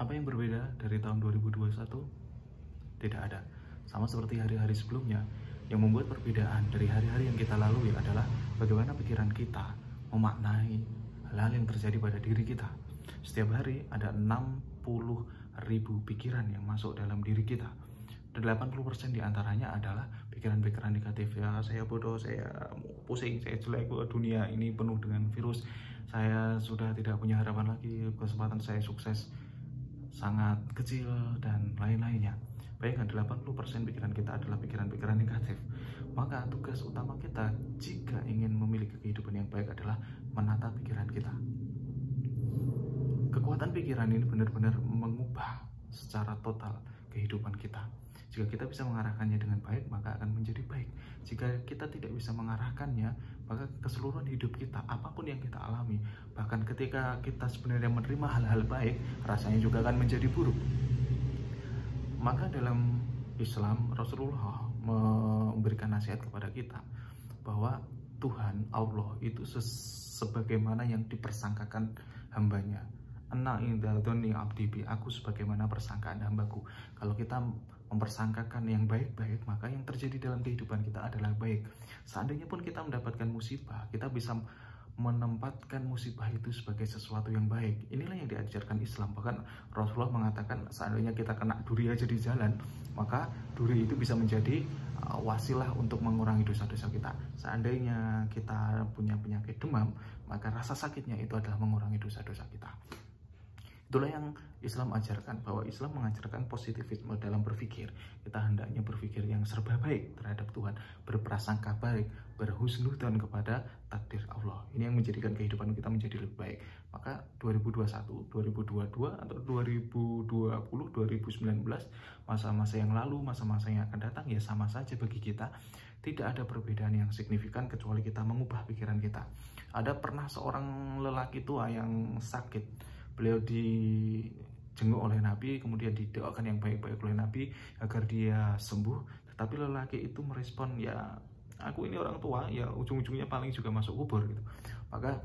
Apa yang berbeda dari tahun 2021? Tidak ada. Sama seperti hari-hari sebelumnya, yang membuat perbedaan dari hari-hari yang kita lalui adalah bagaimana pikiran kita memaknai hal-hal yang terjadi pada diri kita. Setiap hari ada 60.000 pikiran yang masuk dalam diri kita. 80% diantaranya adalah pikiran-pikiran negatif. Ya, saya bodoh, saya pusing, saya jelek, dunia ini penuh dengan virus, saya sudah tidak punya harapan lagi, kesempatan saya sukses sangat kecil, dan lain-lainnya. Bayangkan 80% pikiran kita adalah pikiran-pikiran negatif. Maka tugas utama kita jika ingin memiliki kehidupan yang baik adalah menata pikiran kita. Kekuatan pikiran ini benar-benar mengubah secara total kehidupan kita. Jika kita bisa mengarahkannya dengan baik, maka akan menjadi baik. Jika kita tidak bisa mengarahkannya, maka keseluruhan hidup kita, apapun yang kita alami, bahkan ketika kita sebenarnya menerima hal-hal baik, rasanya juga akan menjadi buruk. Maka dalam Islam, Rasulullah memberikan nasihat kepada kita bahwa Tuhan, Allah itu sebagaimana yang dipersangkakan hambanya. Ana indadoni abdi bi, aku sebagaimana persangkaan hambaku. Kalau kita mempersangkakan yang baik-baik, maka yang terjadi dalam kehidupan kita adalah baik. Seandainya pun kita mendapatkan musibah, kita bisa menempatkan musibah itu sebagai sesuatu yang baik. Inilah yang diajarkan Islam. Bahkan Rasulullah mengatakan seandainya kita kena duri aja di jalan, maka duri itu bisa menjadi wasilah untuk mengurangi dosa-dosa kita. Seandainya kita punya penyakit demam, maka rasa sakitnya itu adalah mengurangi dosa-dosa kita. Itulah yang Islam ajarkan, bahwa Islam mengajarkan positivisme dalam berpikir. Kita hendaknya berpikir yang serba baik terhadap Tuhan, berprasangka baik, berhusnudzon kepada takdir Allah. Ini yang menjadikan kehidupan kita menjadi lebih baik. Maka 2021, 2022, atau 2020, 2019, masa-masa yang lalu, masa-masa yang akan datang, ya sama saja bagi kita. Tidak ada perbedaan yang signifikan kecuali kita mengubah pikiran kita. Ada pernah seorang lelaki tua yang sakit. Beliau dijenguk oleh Nabi, kemudian didoakan yang baik-baik oleh Nabi agar dia sembuh. Tetapi lelaki itu merespon, ya aku ini orang tua, ya ujung-ujungnya paling juga masuk kubur gitu. Maka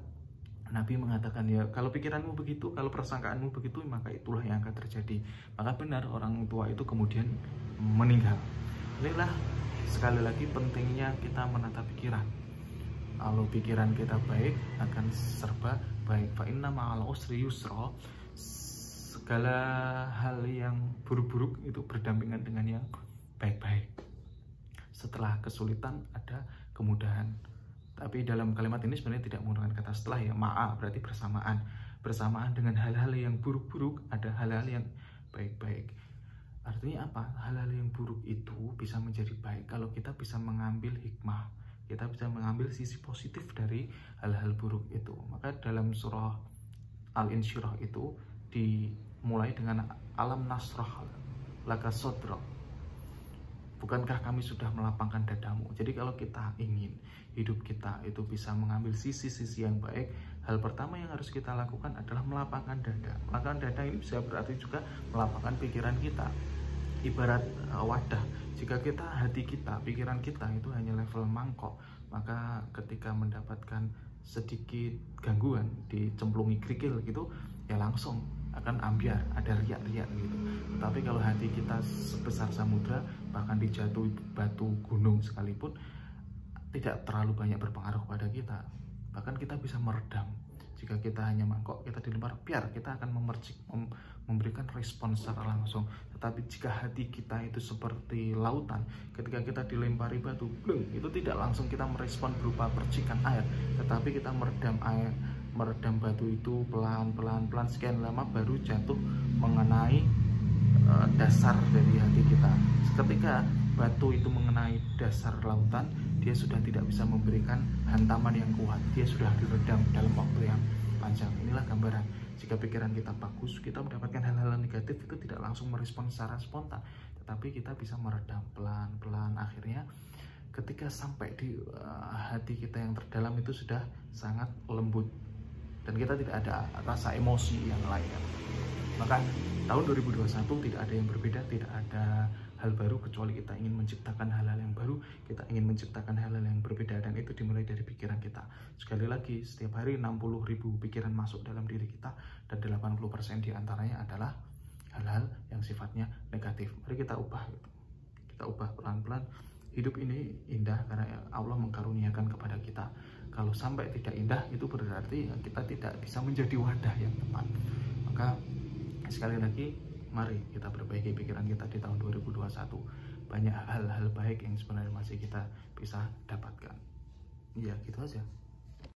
Nabi mengatakan, ya kalau pikiranmu begitu, kalau persangkaanmu begitu, maka itulah yang akan terjadi. Maka benar, orang tua itu kemudian meninggal. Inilah sekali lagi pentingnya kita menata pikiran. Kalau pikiran kita baik, akan serba baik. Fa inna ma'al usri yusra. Segala hal yang buruk-buruk itu berdampingan dengan yang baik-baik. Setelah kesulitan ada kemudahan. Tapi dalam kalimat ini sebenarnya tidak menggunakan kata setelah, ya. Ma'a berarti bersamaan. Bersamaan dengan hal-hal yang buruk-buruk ada hal-hal yang baik-baik. Artinya apa? Hal-hal yang buruk itu bisa menjadi baik kalau kita bisa mengambil hikmah, kita bisa mengambil sisi positif dari hal-hal buruk itu. Maka dalam surah Al-Insyirah itu dimulai dengan alam nasrah laka sodra. Bukankah kami sudah melapangkan dadamu? Jadi kalau kita ingin hidup kita itu bisa mengambil sisi-sisi yang baik, hal pertama yang harus kita lakukan adalah melapangkan dada. Melapangkan dada ini bisa berarti juga melapangkan pikiran kita. Ibarat wadah, jika kita, hati kita, pikiran kita itu hanya level mangkok, maka ketika mendapatkan sedikit gangguan, dicemplungi kerikil gitu, ya langsung akan ambiar, ada riak-riak gitu. Tapi kalau hati kita sebesar samudra, bahkan dijatuhi batu gunung sekalipun, tidak terlalu banyak berpengaruh pada kita. Bahkan kita bisa meredam. Jika kita hanya mangkok, kita dilempar, biar kita akan memberikan respon secara langsung. Tetapi jika hati kita itu seperti lautan, ketika kita dilempari batu, itu tidak langsung kita merespon berupa percikan air, tetapi kita meredam air, meredam batu itu pelan-pelan, sekian lama baru jatuh mengenai dasar dari hati kita. Ketika batu itu mengenai dasar lautan, dia sudah tidak bisa memberikan hantaman yang kuat, dia sudah diredam dalam waktu yang panjang. Inilah gambaran. Jika pikiran kita bagus, kita mendapatkan hal-hal negatif itu tidak langsung merespon secara spontan, tetapi kita bisa meredam pelan-pelan. Akhirnya ketika sampai di hati kita yang terdalam itu sudah sangat lembut, dan kita tidak ada rasa emosi yang lain. Maka tahun 2021 tidak ada yang berbeda, tidak ada hal baru, kecuali kita ingin menciptakan hal-hal yang baru, kita ingin menciptakan hal-hal yang berbeda, dan itu dimulai dari pikiran kita. Sekali lagi, setiap hari 60.000 pikiran masuk dalam diri kita, dan 80% diantaranya adalah hal-hal yang sifatnya negatif. Mari kita ubah gitu. Kita ubah pelan-pelan. Hidup ini indah karena Allah mengkaruniakan kepada kita. Kalau sampai tidak indah, itu berarti kita tidak bisa menjadi wadah yang tepat. Maka sekali lagi, mari kita perbaiki pikiran kita di tahun 2021. Banyak hal-hal baik yang sebenarnya masih kita bisa dapatkan. Ya gitu aja.